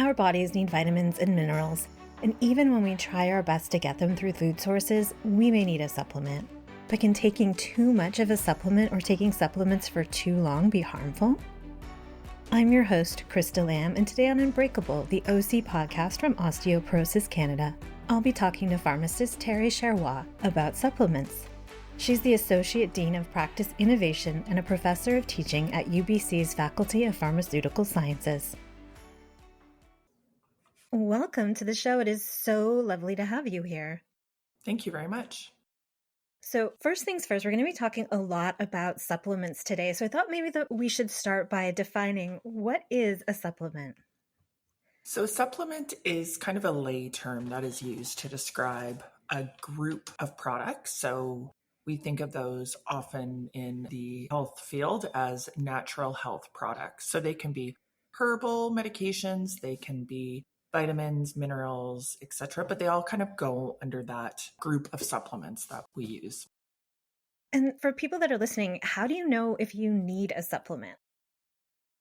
Our bodies need vitamins and minerals, and even when we try our best to get them through food sources, we may need a supplement. But can taking too much of a supplement or taking supplements for too long be harmful? I'm your host, Krista Lamb, and today on Unbreakable, the OC podcast from Osteoporosis Canada, I'll be talking to pharmacist Teri Charrois about supplements. She's the Associate Dean of Practice Innovation and a professor of teaching at UBC's Faculty of Pharmaceutical Sciences. Welcome to the show. It is so lovely to have you here. Thank you very much. So first things first, we're going to be talking a lot about supplements today. So I thought maybe that we should start by defining what is a supplement. So supplement is kind of a lay term that is used to describe a group of products. So we think of those often in the health field as natural health products. So they can be herbal medications, they can be vitamins, minerals, etc., but they all kind of go under that group of supplements that we use. And for people that are listening, how do you know if you need a supplement?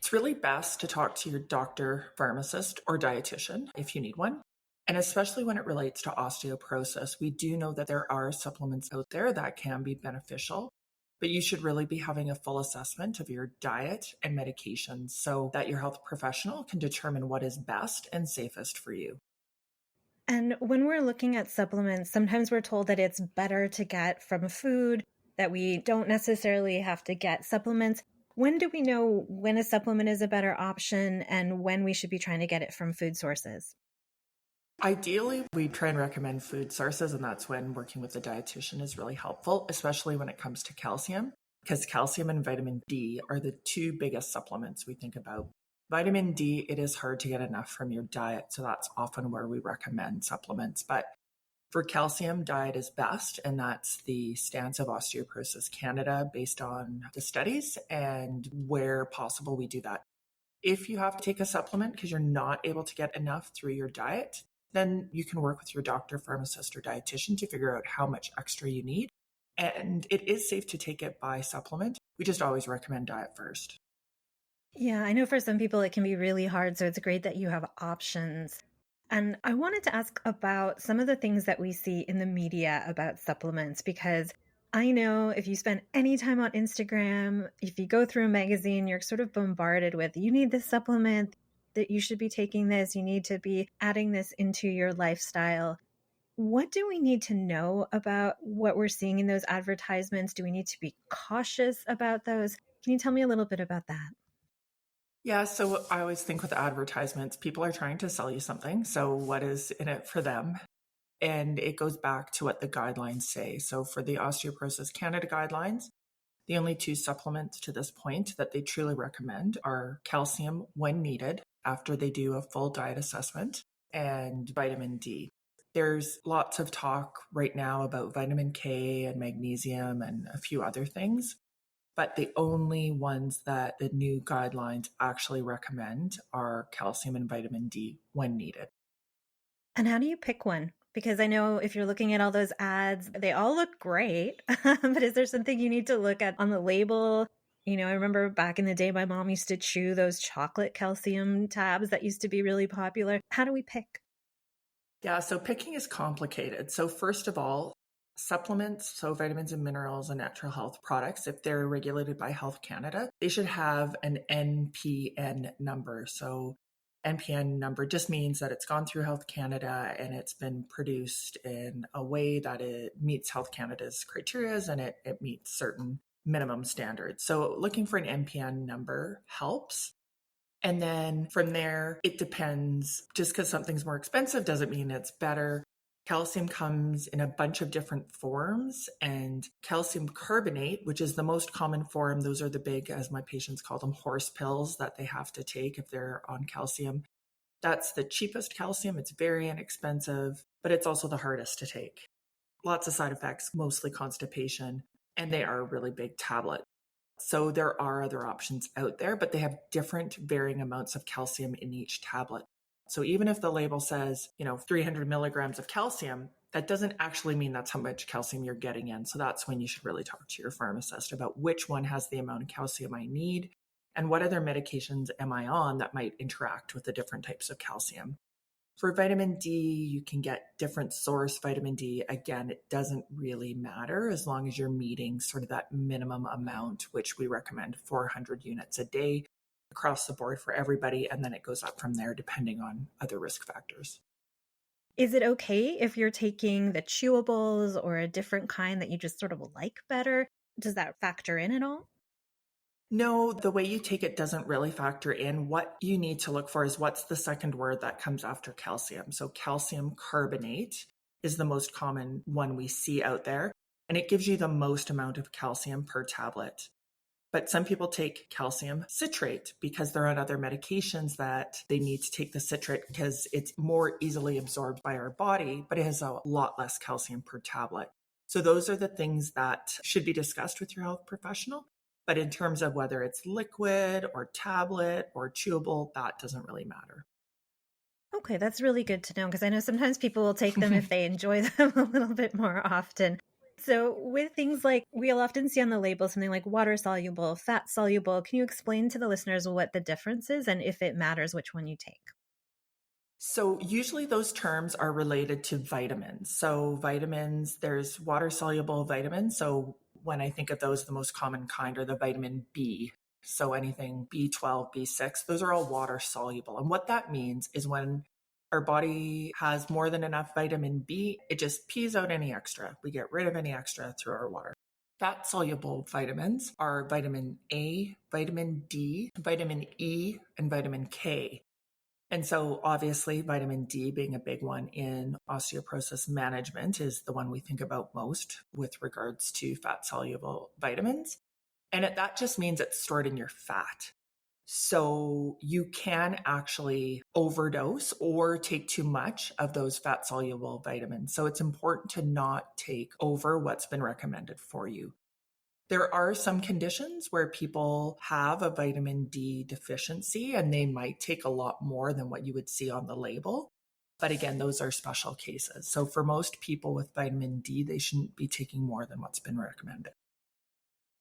It's really best to talk to your doctor, pharmacist, or dietitian if you need one. And especially when it relates to osteoporosis, we do know that there are supplements out there that can be beneficial, but you should really be having a full assessment of your diet and medications so that your health professional can determine what is best and safest for you. And when we're looking at supplements, sometimes we're told that it's better to get from food, that we don't necessarily have to get supplements. When do we know when a supplement is a better option and when we should be trying to get it from food sources? Ideally, we try and recommend food sources, and that's when working with a dietitian is really helpful, especially when it comes to calcium, because calcium and vitamin D are the two biggest supplements we think about. Vitamin D, it is hard to get enough from your diet, so that's often where we recommend supplements. But for calcium, diet is best, and that's the stance of Osteoporosis Canada based on the studies, and where possible, we do that. If you have to take a supplement because you're not able to get enough through your diet, then you can work with your doctor, pharmacist, or dietitian to figure out how much extra you need. And it is safe to take it by supplement. We just always recommend diet first. Yeah, I know for some people it can be really hard, so it's great that you have options. And I wanted to ask about some of the things that we see in the media about supplements, because I know if you spend any time on Instagram, if you go through a magazine, you're sort of bombarded with, you need this supplement, that you should be taking this, you need to be adding this into your lifestyle. What do we need to know about what we're seeing in those advertisements? Do we need to be cautious about those? Can you tell me a little bit about that? Yeah, so I always think with advertisements, people are trying to sell you something. So what is in it for them? And it goes back to what the guidelines say. So for the Osteoporosis Canada guidelines, the only two supplements to this point that they truly recommend are calcium when needed after they do a full diet assessment and vitamin D. There's lots of talk right now about vitamin K and magnesium and a few other things, but the only ones that the new guidelines actually recommend are calcium and vitamin D when needed. And how do you pick one? Because I know if you're looking at all those ads, they all look great, but is there something you need to look at on the label? You know, I remember back in the day, my mom used to chew those chocolate calcium tabs that used to be really popular. How do we pick? Yeah, so picking is complicated. So first of all, supplements, so vitamins and minerals and natural health products, if they're regulated by Health Canada, they should have an NPN number. So NPN number just means that it's gone through Health Canada and it's been produced in a way that it meets Health Canada's criteria and it meets certain minimum standards. So looking for an NPN number helps. And then from there, it depends. Just because something's more expensive doesn't mean it's better. Calcium comes in a bunch of different forms, and calcium carbonate, which is the most common form, those are the big, as my patients call them, horse pills that they have to take if they're on calcium. That's the cheapest calcium. It's very inexpensive, but it's also the hardest to take. Lots of side effects, mostly constipation, and they are a really big tablet. So there are other options out there, but they have different varying amounts of calcium in each tablet. So even if the label says, 300 milligrams of calcium, that doesn't actually mean that's how much calcium you're getting in. So that's when you should really talk to your pharmacist about which one has the amount of calcium I need and what other medications am I on that might interact with the different types of calcium. For vitamin D, you can get different source vitamin D. Again, it doesn't really matter as long as you're meeting sort of that minimum amount, which we recommend 400 units a day across the board for everybody. And then it goes up from there depending on other risk factors. Is it okay if you're taking the chewables or a different kind that you just sort of like better? Does that factor in at all? No, the way you take it doesn't really factor in. What you need to look for is what's the second word that comes after calcium. So calcium carbonate is the most common one we see out there, and it gives you the most amount of calcium per tablet. But some people take calcium citrate because they're on other medications that they need to take the citrate because it's more easily absorbed by our body, but it has a lot less calcium per tablet. So those are the things that should be discussed with your health professional. But in terms of whether it's liquid or tablet or chewable, that doesn't really matter. Okay, that's really good to know because I know sometimes people will take them if they enjoy them a little bit more often. So, with things like we'll often see on the label something like water soluble, fat soluble, can you explain to the listeners what the difference is and if it matters which one you take? So usually those terms are related to vitamins. So vitamins, there's water soluble vitamins. So when I think of those, the most common kind are the vitamin B. So anything B12, B6, those are all water soluble. And what that means is when our body has more than enough vitamin B, it just pees out any extra. We get rid of any extra through our water. Fat soluble vitamins are vitamin A, vitamin D, vitamin E, and vitamin K. And so obviously vitamin D being a big one in osteoporosis management is the one we think about most with regards to fat soluble vitamins. And that just means it's stored in your fat. So you can actually overdose or take too much of those fat soluble vitamins. So it's important to not take over what's been recommended for you. There are some conditions where people have a vitamin D deficiency and they might take a lot more than what you would see on the label. But again, those are special cases. So for most people with vitamin D, they shouldn't be taking more than what's been recommended.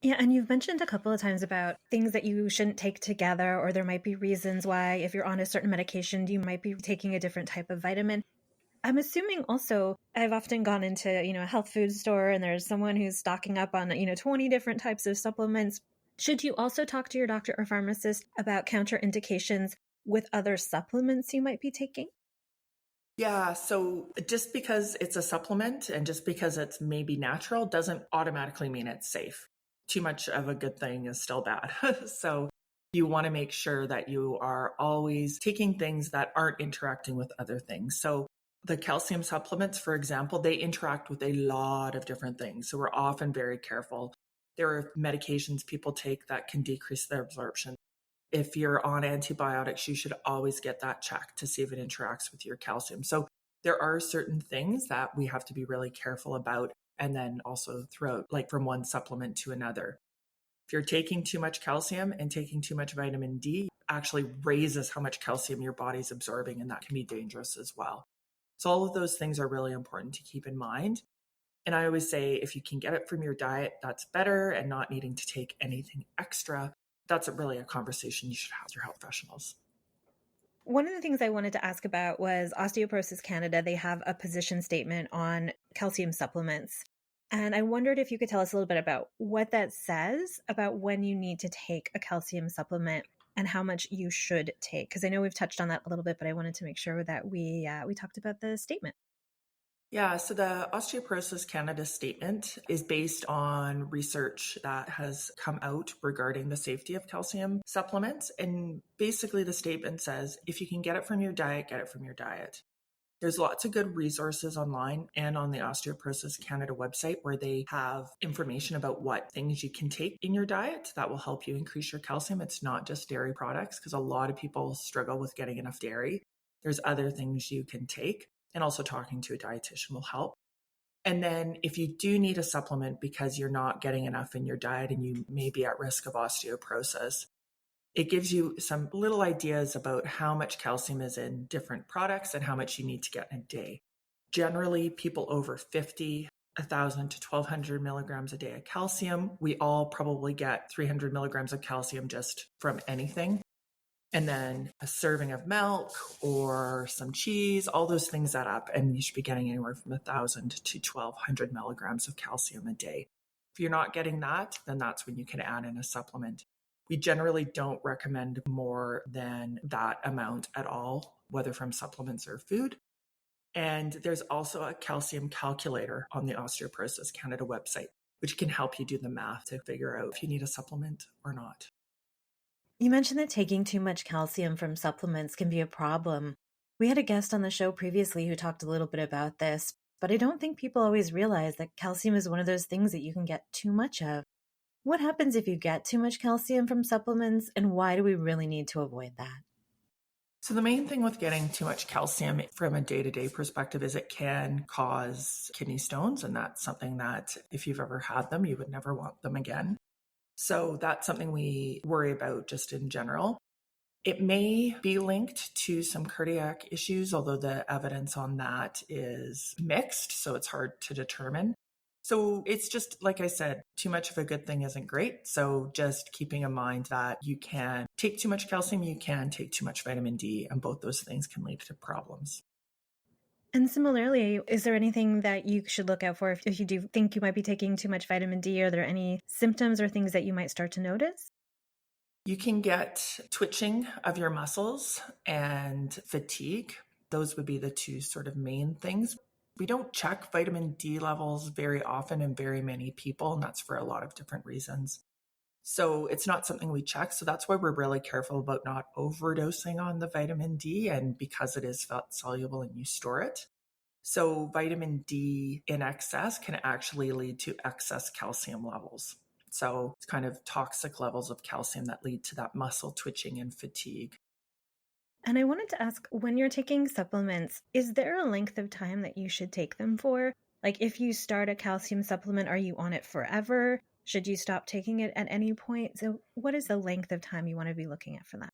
Yeah, and you've mentioned a couple of times about things that you shouldn't take together, or there might be reasons why, if you're on a certain medication, you might be taking a different type of vitamin. I'm assuming also, I've often gone into, a health food store and there's someone who's stocking up on, 20 different types of supplements. Should you also talk to your doctor or pharmacist about counterindications with other supplements you might be taking? Yeah, so just because it's a supplement and just because it's maybe natural doesn't automatically mean it's safe. Too much of a good thing is still bad. So you want to make sure that you are always taking things that aren't interacting with other things. So the calcium supplements, for example, they interact with a lot of different things. So we're often very careful. There are medications people take that can decrease their absorption. If you're on antibiotics, you should always get that checked to see if it interacts with your calcium. So there are certain things that we have to be really careful about. And then also throughout, like from one supplement to another. If you're taking too much calcium and taking too much vitamin D, actually raises how much calcium your body's absorbing, and that can be dangerous as well. So all of those things are really important to keep in mind. And I always say if you can get it from your diet, that's better, and not needing to take anything extra. That's really a conversation you should have with your health professionals. One of the things I wanted to ask about was Osteoporosis Canada. They have a position statement on calcium supplements. And I wondered if you could tell us a little bit about what that says about when you need to take a calcium supplement and how much you should take. Because I know we've touched on that a little bit, but I wanted to make sure that we talked about the statement. Yeah, so the Osteoporosis Canada statement is based on research that has come out regarding the safety of calcium supplements. And basically, the statement says if you can get it from your diet, get it from your diet. There's lots of good resources online and on the Osteoporosis Canada website where they have information about what things you can take in your diet that will help you increase your calcium. It's not just dairy products because a lot of people struggle with getting enough dairy. There's other things you can take, and also talking to a dietitian will help. And then if you do need a supplement because you're not getting enough in your diet and you may be at risk of osteoporosis, it gives you some little ideas about how much calcium is in different products and how much you need to get in a day. Generally, people over 50 1,000 to 1,200 milligrams a day of calcium. We all probably get 300 milligrams of calcium just from anything. And then a serving of milk or some cheese, all those things add up. And you should be getting anywhere from 1,000 to 1,200 milligrams of calcium a day. If you're not getting that, then that's when you can add in a supplement. We generally don't recommend more than that amount at all, whether from supplements or food. And there's also a calcium calculator on the Osteoporosis Canada website, which can help you do the math to figure out if you need a supplement or not. You mentioned that taking too much calcium from supplements can be a problem. We had a guest on the show previously who talked a little bit about this, but I don't think people always realize that calcium is one of those things that you can get too much of. What happens if you get too much calcium from supplements, and why do we really need to avoid that? So the main thing with getting too much calcium from a day-to-day perspective is it can cause kidney stones. And that's something that if you've ever had them, you would never want them again. So that's something we worry about just in general. It may be linked to some cardiac issues, although the evidence on that is mixed, so it's hard to determine. So it's just, like I said, too much of a good thing isn't great. So just keeping in mind that you can take too much calcium, you can take too much vitamin D, and both those things can lead to problems. And similarly, is there anything that you should look out for if you do think you might be taking too much vitamin D? Are there any symptoms or things that you might start to notice? You can get twitching of your muscles and fatigue. Those would be the two sort of main things. We don't check vitamin D levels very often in very many people, and that's for a lot of different reasons. So it's not something we check. So that's why we're really careful about not overdosing on the vitamin D, and because it is fat soluble and you store it. So vitamin D in excess can actually lead to excess calcium levels. So it's kind of toxic levels of calcium that lead to that muscle twitching and fatigue. And I wanted to ask, when you're taking supplements, is there a length of time that you should take them for? Like if you start a calcium supplement, are you on it forever? Should you stop taking it at any point? So what is the length of time you want to be looking at for that?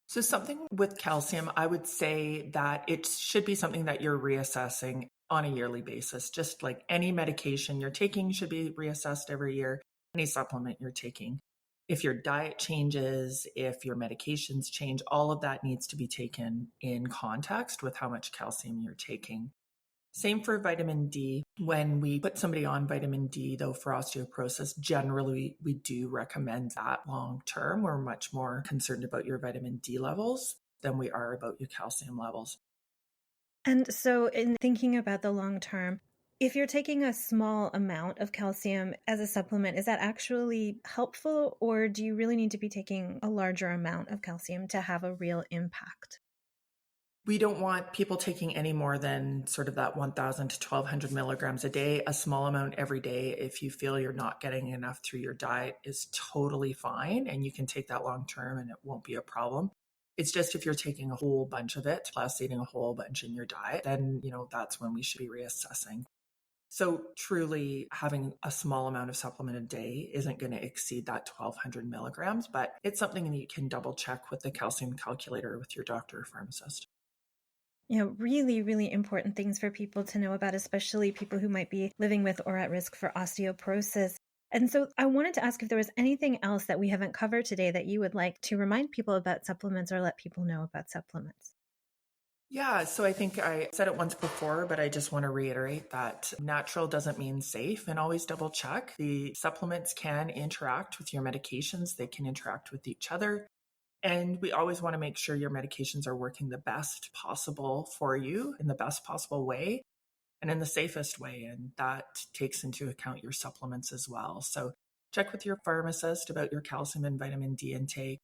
So something with calcium, I would say that it should be something that you're reassessing on a yearly basis. Just like any medication you're taking should be reassessed every year, any supplement you're taking. If your diet changes, if your medications change, all of that needs to be taken in context with how much calcium you're taking. Same for vitamin D. When we put somebody on vitamin D, though, for osteoporosis, generally we do recommend that long term. We're much more concerned about your vitamin D levels than we are about your calcium levels. And so in thinking about the long term, if you're taking a small amount of calcium as a supplement, is that actually helpful, or do you really need to be taking a larger amount of calcium to have a real impact? We don't want people taking any more than sort of that 1,000 to 1,200 milligrams a day. A small amount every day, if you feel you're not getting enough through your diet, is totally fine. And you can take that long term and it won't be a problem. It's just if you're taking a whole bunch of it, plus eating a whole bunch in your diet, then, that's when we should be reassessing. So truly having a small amount of supplement a day isn't going to exceed that 1,200 milligrams, but it's something that you can double check with the calcium calculator with your doctor or pharmacist. Really, really important things for people to know about, especially people who might be living with or at risk for osteoporosis. And so I wanted to ask if there was anything else that we haven't covered today that you would like to remind people about supplements or let people know about supplements. Yeah, so I think I said it once before, but I just want to reiterate that natural doesn't mean safe, and always double check. The supplements can interact with your medications, they can interact with each other. And we always want to make sure your medications are working the best possible for you in the best possible way and in the safest way. And that takes into account your supplements as well. So check with your pharmacist about your calcium and vitamin D intake.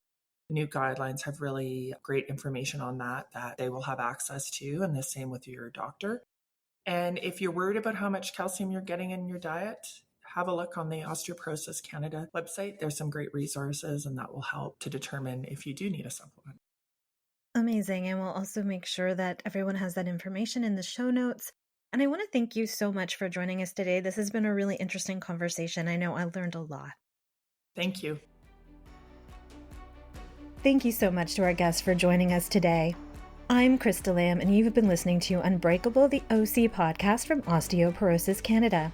The new guidelines have really great information on that they will have access to, and the same with your doctor. And if you're worried about how much calcium you're getting in your diet, have a look on the Osteoporosis Canada website. There's some great resources, and that will help to determine if you do need a supplement. Amazing. And we'll also make sure that everyone has that information in the show notes. And I want to thank you so much for joining us today. This has been a really interesting conversation. I know I learned a lot. Thank you. Thank you so much to our guests for joining us today. I'm Krista Lamb, and you've been listening to Unbreakable, the OC podcast from Osteoporosis Canada.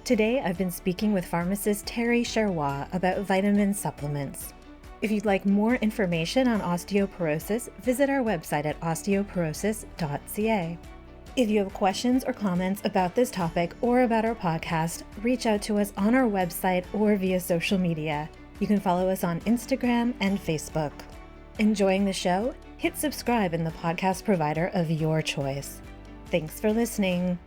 Today, I've been speaking with pharmacist Teri Charrois about vitamin supplements. If you'd like more information on osteoporosis, visit our website at osteoporosis.ca. If you have questions or comments about this topic or about our podcast, reach out to us on our website or via social media. You can follow us on Instagram and Facebook. Enjoying the show? Hit subscribe in the podcast provider of your choice. Thanks for listening.